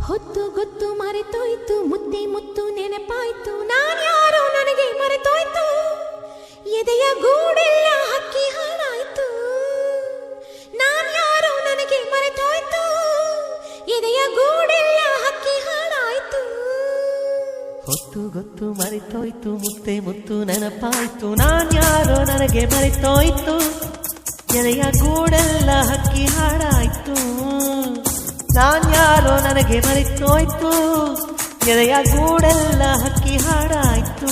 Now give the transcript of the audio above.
ಹೊತ್ತು ಗೊತ್ತು ಮರೆತೋಯ್ತು ಮುದ್ದೆ ಮುತ್ತು ನೆನಪಾಯ್ತು ನಾನ್ಯಾರೋ ನನಗೆ ಮರೆತೋಯ್ತು ಎದೆಯ ಗೂಡೆಲ್ಲ ಹಕ್ಕಿ ಹಾಳಾಯ್ತು ನಾನ್ಯಾರೋ ನನಗೆ ಮರೆತೋಯ್ತು ಎದೆಯ ಗೂಡೆಲ್ಲ ಹಕ್ಕಿ ಹಾಳಾಯ್ತು ಹೊತ್ತು ಗೊತ್ತು ಮರೆತೋಯ್ತು ಮುದ್ದೆ ಮುತ್ತು ನೆನಪಾಯ್ತು ನಾನ್ಯಾರೋ ನನಗೆ ಮರೆತೋಯ್ತು ಎದೆಯ ಗೂಡೆಲ್ಲ ಹಕ್ಕಿ ಹಾಳಾಯ್ತು ನಾನ್ಯಾರೋ ನನಗೆ ಮರೆತೋಯ್ತು ಎದೆಯ ಗೂಡೆಲ್ಲ ಹಕ್ಕಿ ಹಾಡಾಯ್ತು